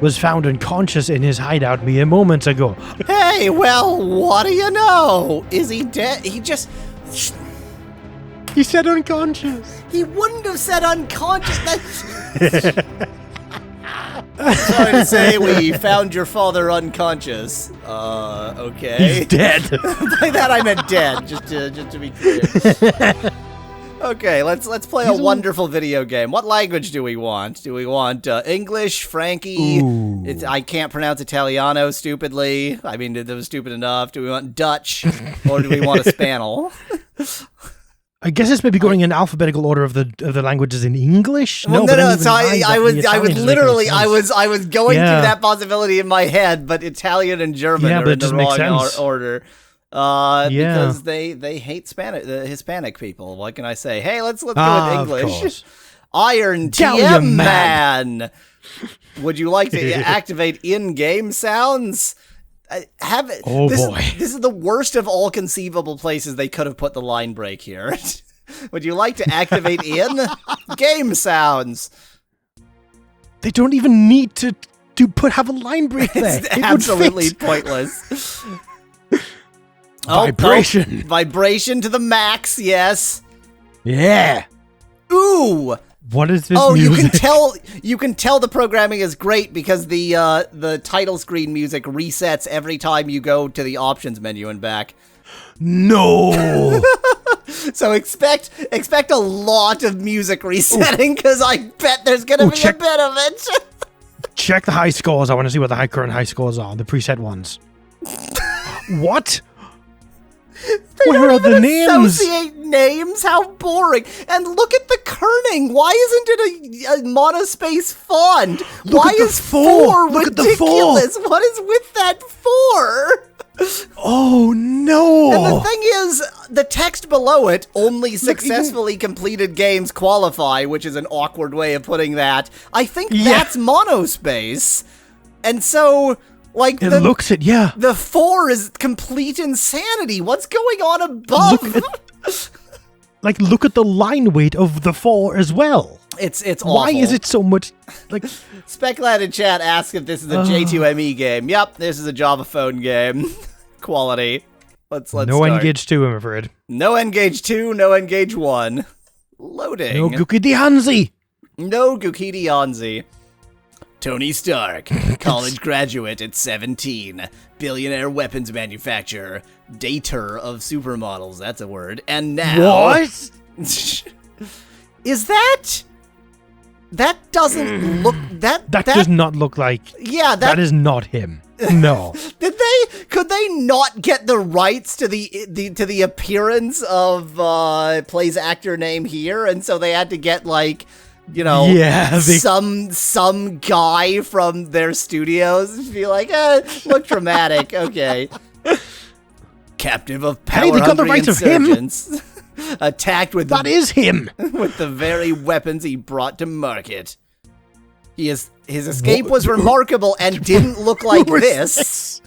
was found unconscious in his hideout mere moments ago. Hey, well, what do you know? Is he dead? He said unconscious. He wouldn't have said unconscious. Sorry to say, we found your father unconscious. Okay. He's dead. By that I meant dead, just to be clear. Okay, let's play a wonderful video game. What language do we want? Do we want English, Frankie? I can't pronounce Italiano stupidly. I mean, that was stupid enough. Do we want Dutch, or do we want a Spanel? I guess it's maybe going in alphabetical order of the languages in English. Well, no. So I was going through that possibility in my head, but Italian and German are in the wrong order. Because they hate the Hispanic people. What can I say? Hey, let's go with English. Iron TM Man. Would you like to activate in-game sounds? This is the worst of all conceivable places they could have put the line break here. Would you like to activate in-game sounds? They don't even need to have a line break there. It's absolutely pointless. Vibration. Vibration to the max, yes. Yeah. Ooh. What is this music? you can tell the programming is great because the title screen music resets every time you go to the options menu and back. No. So expect a lot of music resetting because I bet there's going to be a bit of it. Check the high scores. I want to see what the current high scores are, the preset ones. What? Where are the names? Associate names? How boring! And look at the kerning. Why isn't it a monospace font? Why is 4 ridiculous? What is with that 4? Oh no! And the thing is, the text below it, only successfully completed games qualify, which is an awkward way of putting that. I think that's monospace. And so, like, the 4 is complete insanity. What's going on above? Look at the line weight of the 4 as well. It's awful. Why is it so much like? Speculad in chat asks if this is a J2ME game. Yep, this is a Java phone game. Quality. Let's no start. Engage 2, I'm afraid. No Engage 2, no Engage 1. Loading. No Gukidi Hanzi. No Gukidi Hanzi. Tony Stark, college graduate at 17, billionaire weapons manufacturer, dater of supermodels, that's a word, and now... What? Is that... That doesn't look... That does not look like... Yeah, that is not him. No. Could they not get the rights to the appearance of plays actor name here, and so they had to get, like... You know, some guy from their studios to be like, look dramatic, okay. Captive of power-hungry insurgents, attacked with... That is him! With the very weapons he brought to market. His escape was remarkable and didn't look like this.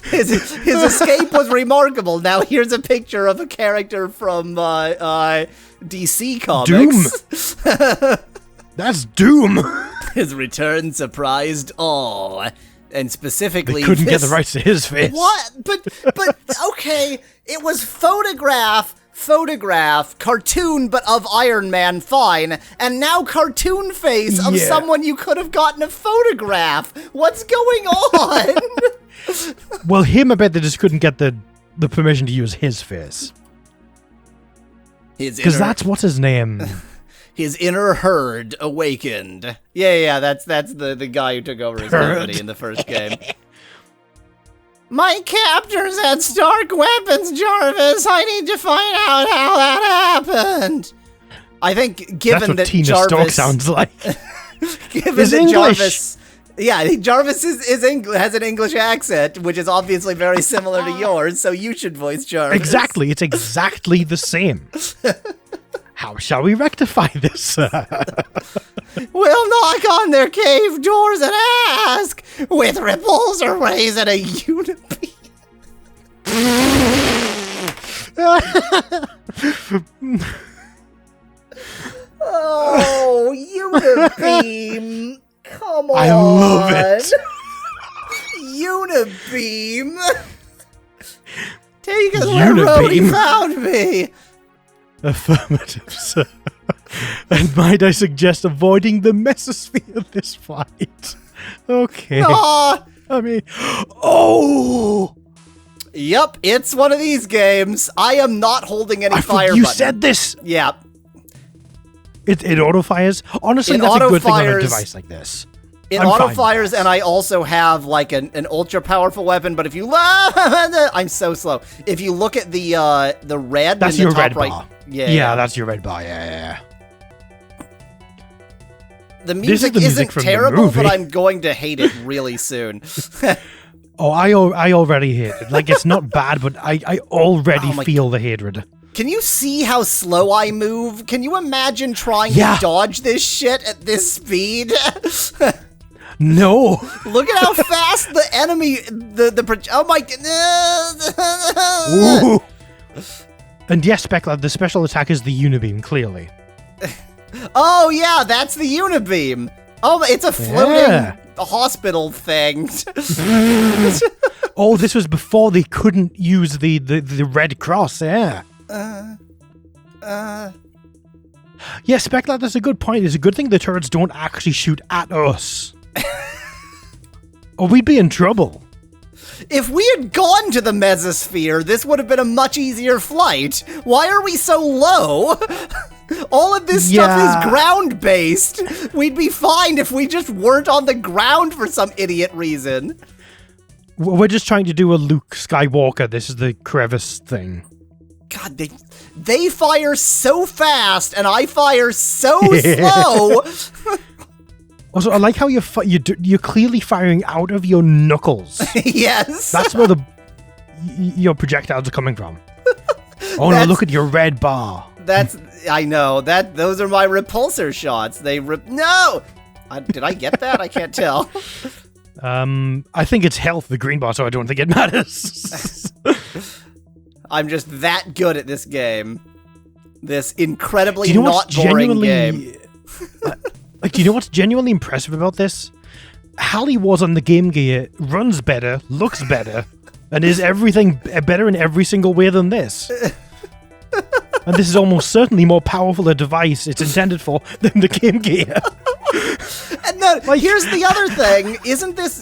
His escape was remarkable. Now here's a picture of a character from DC Comics. Doom. That's Doom. His return surprised all, and specifically, they couldn't get the rights to his face. What? But okay, it was photograph, cartoon, but of Iron Man, fine, and now cartoon face of someone you could have gotten a photograph. What's going on? Well, him, I bet they just couldn't get the permission to use his face. Because that's what's his name. His inner herd awakened. Yeah, that's the guy who took over his company in the first game. My captors had Stark weapons, Jarvis. I need to find out how that happened. I think, given that Tina Jarvis Stark sounds like, given that Jarvis, Jarvis has an English accent, which is obviously very similar to yours. So you should voice Jarvis. Exactly, it's exactly the same. How shall we rectify this? We'll knock on their cave doors and ask, with repulsor rays and a unibeam. Oh, unibeam. Come on. I love it. Unibeam. Take us where Rhodey found me. Affirmative, sir. And might I suggest avoiding the mesosphere this fight? Okay. Aw. I mean, oh! Yep, it's one of these games. I am not holding any fire You button. said this! Yeah. It auto-fires? Honestly, that's a good thing on a device like this. It auto-fires, and I also have, like, an ultra-powerful weapon, but if you... I'm so slow. If you look at the red that's in the your top red right... bar. Yeah, that's your red bar, yeah. The music isn't terrible, but I'm going to hate it really soon. Oh, I already hate it. Like, it's not bad, but I already feel the hatred. Can you see how slow I move? Can you imagine trying to dodge this shit at this speed? No. Look at how fast the enemy, oh my goodness. And yes, Specklab, the special attack is the Unibeam, clearly. Oh yeah, that's the Unibeam. Oh, it's a floating hospital thing. Oh, this was before they couldn't use the Red Cross, yeah. Yeah, Specklab, that's a good point. It's a good thing the turrets don't actually shoot at us. Or we'd be in trouble. If we had gone to the mesosphere, this would have been a much easier flight. Why are we so low? All of this stuff is ground-based. We'd be fine if we just weren't on the ground for some idiot reason. We're just trying to do a Luke Skywalker. This is the crevice thing. God, they fire so fast, and I fire so slow. Also, I like how you're clearly firing out of your knuckles. Yes. That's where your projectiles are coming from. Oh no, look at your red bar. I know, those are my repulsor shots. No! Did I get that? I can't tell. I think it's health, the green bar, so I don't think it matters. I'm just that good at this game. This incredibly not boring game. Like, do you know what's genuinely impressive about this? Hallie was on the Game Gear, runs better, looks better, and is everything better in every single way than this. And this is almost certainly more powerful a device it's intended for than the Game Gear. And then, here's the other thing.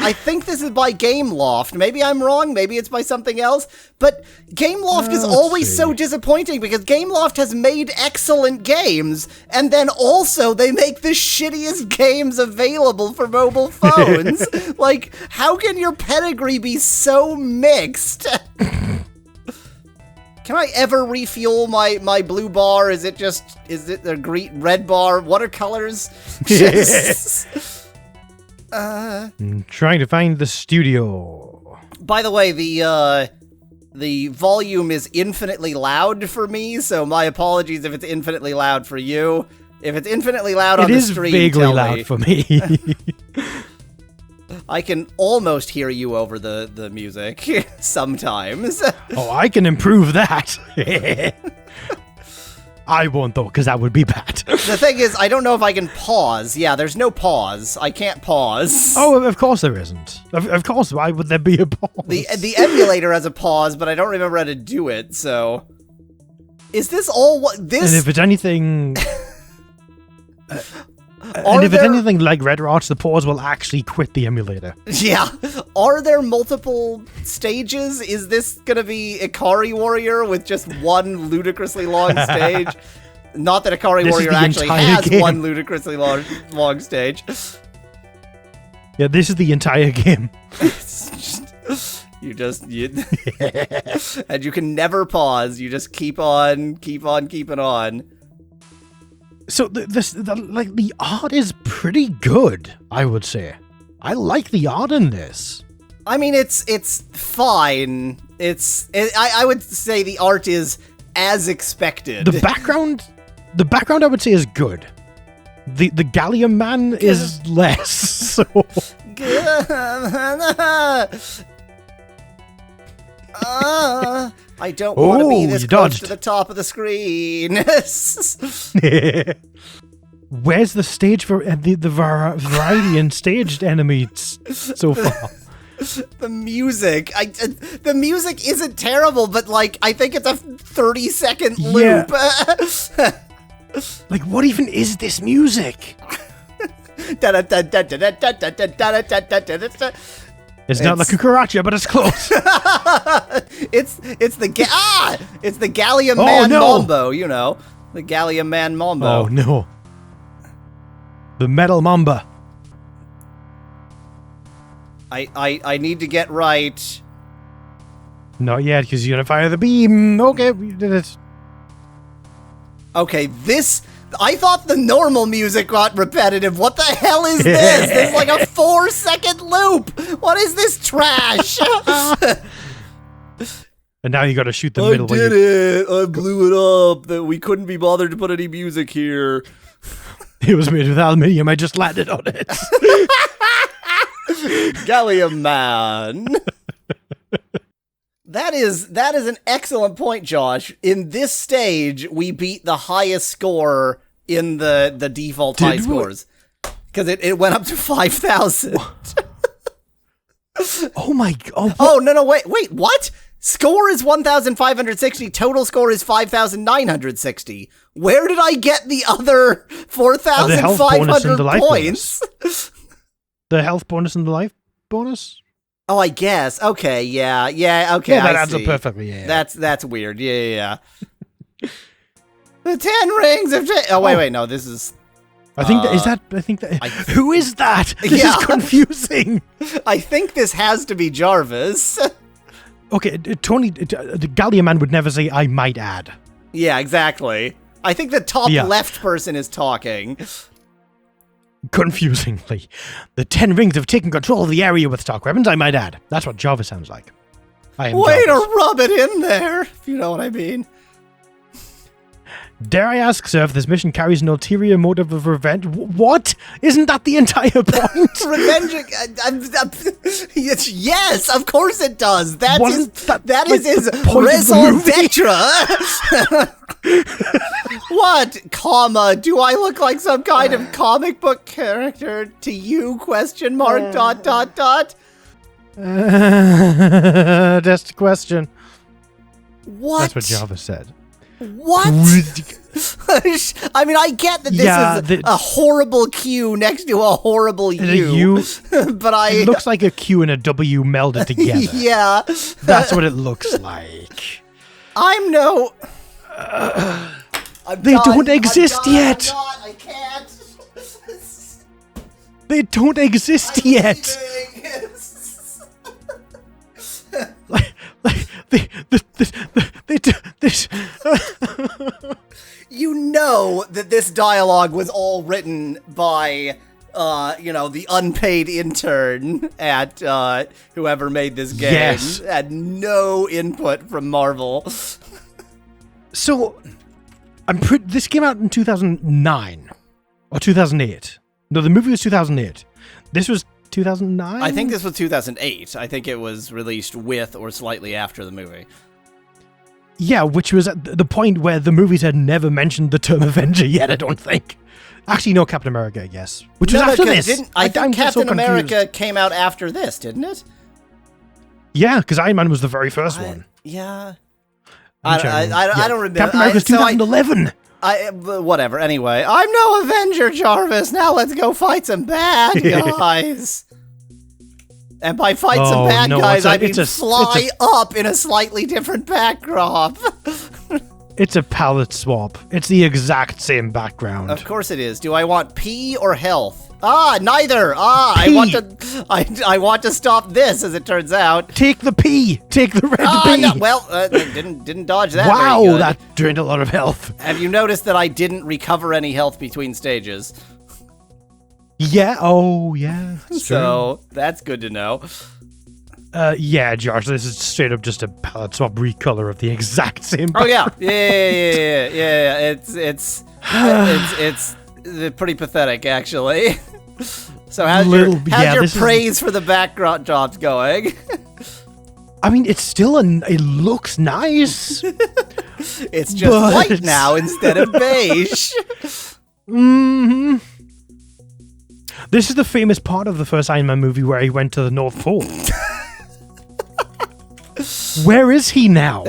I think this is by Gameloft. Maybe I'm wrong. Maybe it's by something else. But Gameloft is always so disappointing because Gameloft has made excellent games. And then also they make the shittiest games available for mobile phones. Like, how can your pedigree be so mixed? Can I ever refuel my blue bar? Is it the red bar? Watercolors? Trying to find the studio. By the way, the volume is infinitely loud for me, so my apologies if it's infinitely loud for you. If it's infinitely loud on the stream, it is vaguely loud for me. I can almost hear you over the music sometimes. Oh, I can improve that. I won't, though, because that would be bad. The thing is, I don't know if I can pause. Yeah, there's no pause. I can't pause. Oh, of course there isn't. Of course, why would there be a pause? The emulator has a pause, but I don't remember how to do it, so... Is this all what... This... And if it's anything... And if it's anything like Red Rocks, the pause will actually quit the emulator. Yeah. Are there multiple stages? Is this gonna be Ikari Warrior with just one ludicrously long stage? Not that Ikari Warrior actually has one ludicrously long stage. Yeah, this is the entire game. And you can never pause. You just keep on keeping on. So the art is pretty good, I would say. I like the art in this. I mean, it's fine. I would say the art is as expected. The background I would say is good. The Gallium Man is less. So. I don't want to be this close to the top of the screen. Where's the stage for the variety in staged enemies so far? The music. The music isn't terrible, but like I think it's a 30-second loop. Like, what even is this music? It's not the cucaracha, but it's close. It's the Gallium Man Mambo, you know. The Gallium Man Mambo. Oh no. The Metal Mamba. I need to get right. Not yet, because you're gonna fire the beam. Okay, we did it. Okay, I thought the normal music got repetitive. What the hell is this? This is like a 4-second loop. What is this trash? And now you gotta shoot the middle. I did it. I blew it up. That we couldn't be bothered to put any music here. It was made with aluminium. I just landed on it. Gallium Man. That is an excellent point, Josh. In this stage, we beat the highest score in the default high scores. Because it went up to 5,000. Oh my god. Oh, no, wait, what? Score is 1,560, total score is 5,960. Where did I get the otother 4,500 points? The health bonus and the life bonus? Oh, I guess. Okay, yeah, okay. Yeah, that adds up perfectly. Yeah. That's weird. Yeah. The 10 rings of. Wait. No, this is. I think who is that? This is confusing. I think this has to be Jarvis. Okay, Tony, the Gallium Man would never say, "I might add." Yeah, exactly. I think the top left person is talking. Confusingly, the 10 rings have taken control of the area with stock weapons, I might add. That's what Jarvis sounds like. I am Way Jarvis. to rub it in there, if you know what I mean. Dare I ask, sir, if this mission carries an ulterior motive of revenge? What? Isn't that the entire point? Revenge? Yes, of course it does. That is his raison d'etre. What, comma, do I look like some kind of comic book character to you, ? That's the question. What? That's what Jarvis said. What? I mean, I get that this is a horrible Q next to a horrible U. But it looks like a Q and a W melded together. Yeah. That's what it looks like. They don't exist yet. I can't. They don't exist yet. You know that this dialogue was all written by, the unpaid intern at whoever made this game. Yes. Had no input from Marvel. So, this came out in 2009 or 2008. No, the movie was 2008. This was 2009? I think this was 2008. I think it was released with or slightly after the movie. Yeah, which was at the point where the movies had never mentioned the term Avenger yet, I don't think. Actually, no, Captain America, I guess. Which was after this. I think Captain America came out after this, didn't it? Yeah, because Iron Man was the very first one. Yeah. I don't remember. Captain America was 2011. Whatever, anyway. I'm no Avenger, Jarvis. Now let's go fight some bad guys. And by fight some bad guys, I mean fly up in a slightly different backdrop. It's a palette swap. It's the exact same background. Of course it is. Do I want P or health? Neither. P. I want to stop this, as it turns out. Take the P. Take the red P. No, well, didn't dodge that. Wow, very good. That drained a lot of health. Have you noticed that I didn't recover any health between stages? Yeah. Oh, yeah. So that's good to know. Yeah, Josh. This is straight up just a palette swap recolor of the exact same. Oh yeah. It's pretty pathetic, actually. So how's your praise for the background jobs going? I mean, it's still it looks nice. It's just white now instead of beige. Mm-hmm. This is the famous part of the first Iron Man movie where he went to the North Pole. Where is he now?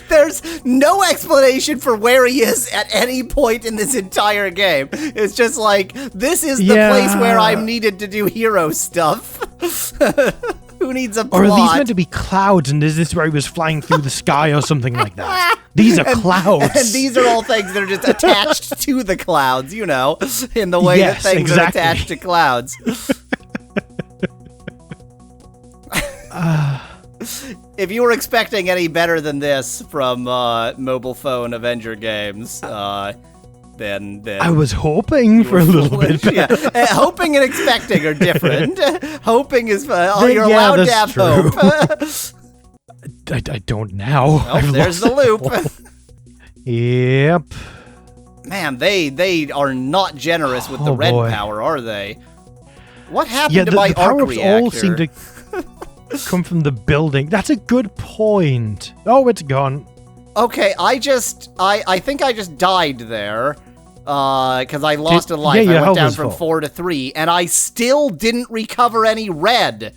There's no explanation for where he is at any point in this entire game. It's just like, this is the place where I'm needed to do hero stuff. Who needs a plot? Or are these meant to be clouds, and is this where he was flying through the sky or something like that? These are clouds. And these are all things that are just attached to the clouds, you know, in the way that things are attached to clouds. If you were expecting any better than this from mobile phone Avenger games, then I was hoping for a little bit better. Yeah. Hoping and expecting are different. Hoping is you're allowed to have hope. I don't now. Oh, there's the loop. Yep. Man, they are not generous with the red power, are they? What happened to my arc reactor? All seem to come from the building. That's a good point. Oh, it's gone. Okay, I think I just died there. Because I lost a life. I went down from 4 to 3, and I still didn't recover any red.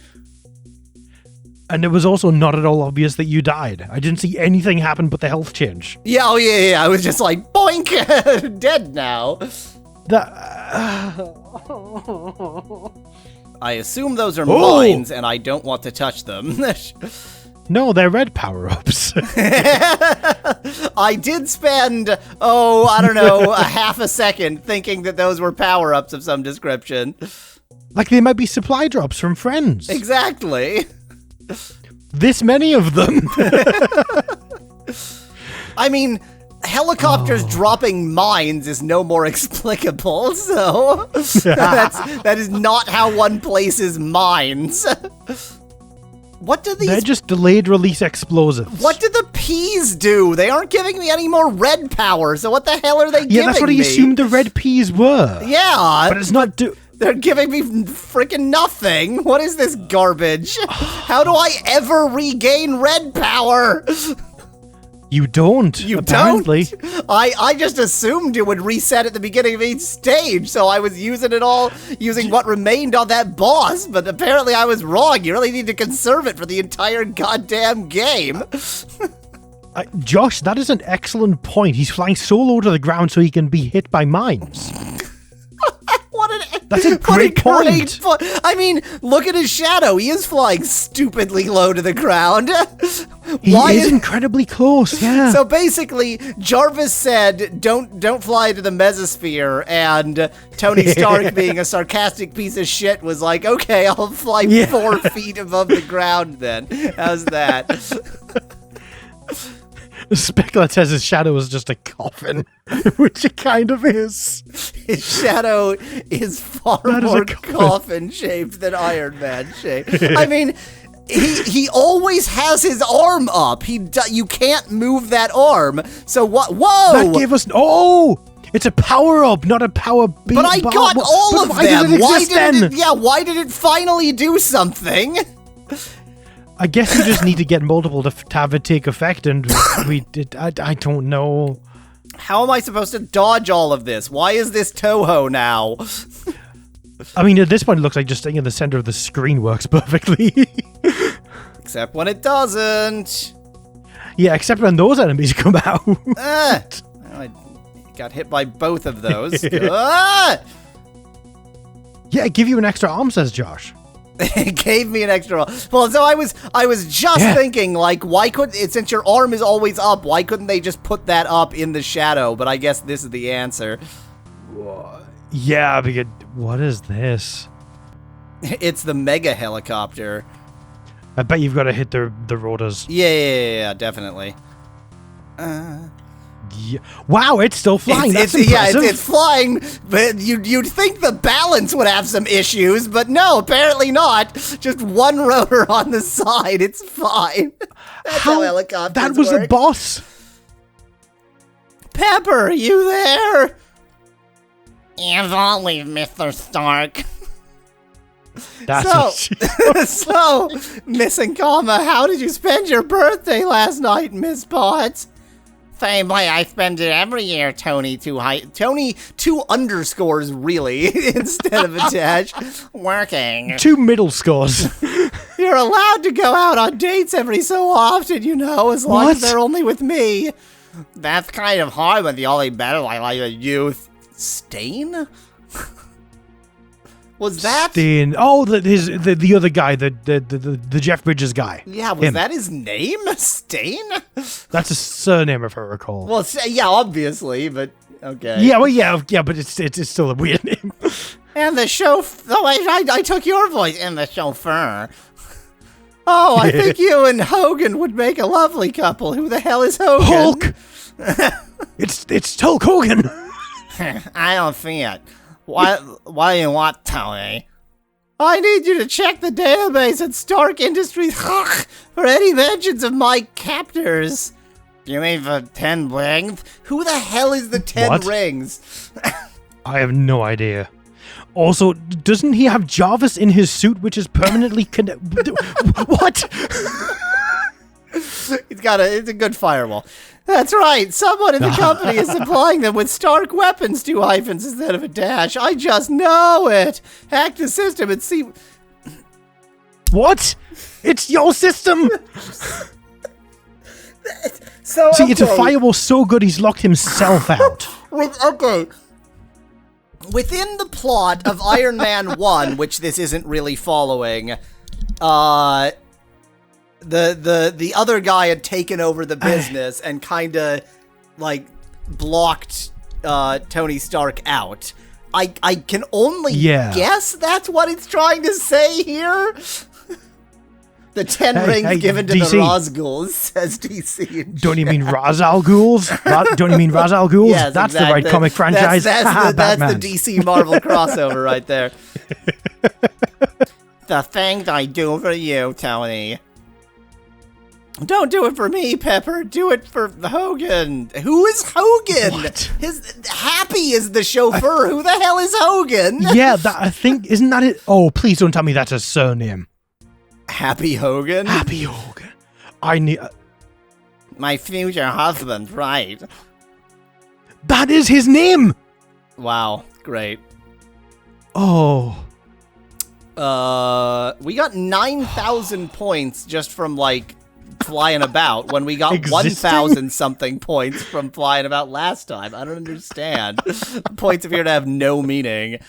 And it was also not at all obvious that you died. I didn't see anything happen but the health change. Yeah, oh yeah. I was just like, boink, dead now. I assume those are mines, and I don't want to touch them. No, they're red power-ups. I did spend, I don't know, a half a second thinking that those were power-ups of some description. Like they might be supply drops from friends. Exactly. This many of them. I mean, helicopters dropping mines is no more explicable, so that is not how one places mines. What do these... They're just delayed release explosives. What do the peas do? They aren't giving me any more red power, so what the hell are they giving me? Yeah, that's what I assumed the red peas were. Yeah. But it's not... They're giving me freaking nothing. What is this garbage? How do I ever regain red power? You don't. You apparently. don't? I just assumed it would reset at the beginning of each stage, so I was using it all, using what remained on that boss, but apparently I was wrong. You really need to conserve it for the entire goddamn game. Josh, that is an excellent point. He's flying so low to the ground so he can be hit by mines. That's a great point. I mean, look at his shadow. He is flying stupidly low to the ground. He is incredibly close, yeah. So basically, Jarvis said, don't fly to the mesosphere, and Tony Stark, being a sarcastic piece of shit, was like, okay, I'll fly 4 feet above the ground then. How's that? Specular says his shadow is just a coffin, which it kind of is. His shadow is far more coffin-shaped than Iron Man-shaped. I mean, he always has his arm up. You can't move that arm. So what? Whoa! That gave us... It's a power-up, not a power beam. But I got all of them. Why did it finally do something? I guess you just need to get multiple to have it take effect, and we did. I don't know. How am I supposed to dodge all of this? Why is this Toho now? I mean, at this point, it looks like just staying in the center of the screen works perfectly. Except when it doesn't. Yeah, except when those enemies come out. I got hit by both of those. Yeah, give you an extra arm, says Josh. It gave me an extra. Well, so I was just thinking, like, why couldn't it, since your arm is always up, why couldn't they just put that up in the shadow? But I guess this is the answer. Yeah, because what is this? It's the mega helicopter. I bet you've got to hit the rotors. Yeah, definitely. Yeah. Wow, it's still flying. That's impressive. It's flying, but you'd think the balance would have some issues, but no, apparently not. Just one rotor on the side. It's fine. That's how helicopters That was work. a boss. Pepper, you there? As always, Mr. Stark. So, Miss Nkama, how did you spend your birthday last night, Miss Potts? Same way I spend it every year, Tony. Tony, 2 underscores, really, instead of a dash. Working. 2 middle scores. You're allowed to go out on dates every so often, as long as they're only with me. That's kind of hard when the only battle I like is youth. Stain? Was that Stain? Oh, the other guy, the Jeff Bridges guy. Yeah, was that his name? Stain? That's a surname, if I recall. Well, yeah, obviously, but okay. Yeah, well, yeah, but it's still a weird name. And the chauffeur. Oh, I took your voice. And the chauffeur. Oh, I think you and Hogan would make a lovely couple. Who the hell is Hogan? Hulk. It's Hulk Hogan. I don't see it. What do you want, Tony? I need you to check the database at Stark Industries for any mentions of my captors. You mean the 10 rings? Who the hell is the 10 rings? I have no idea. Also, doesn't he have Jarvis in his suit, which is permanently What? It's a good firewall. That's right. Someone in the company is supplying them with Stark weapons, 2 hyphens instead of a dash. I just know it. Hack the system and see. What? It's your system. So see, it's a firewall so good he's locked himself out. Okay. Within the plot of Iron Man 1, which this isn't really following, the other guy had taken over the business and kind of blocked Tony Stark out. I can only guess that's what it's trying to say here. The 10 rings given to DC. The Rosguls, says DC. Don't you mean Ra's al Ghuls? Don't you mean Ra's al Ghuls? Yes, that's exactly. the right comic franchise. That's the DC Marvel crossover right there. The things I do for you, Tony. Don't do it for me, Pepper. Do it for Hogan. Who is Hogan? What? Happy is the chauffeur. Who the hell is Hogan? Yeah, I think, isn't that it? Oh, please don't tell me that's a surname. Happy Hogan? Happy Hogan. I need... My future husband, right. That is his name! Wow, great. Oh. We got 9,000 points just from, flying about when we got 1,000 something points from flying about last time. I don't understand. Points appear to have no meaning.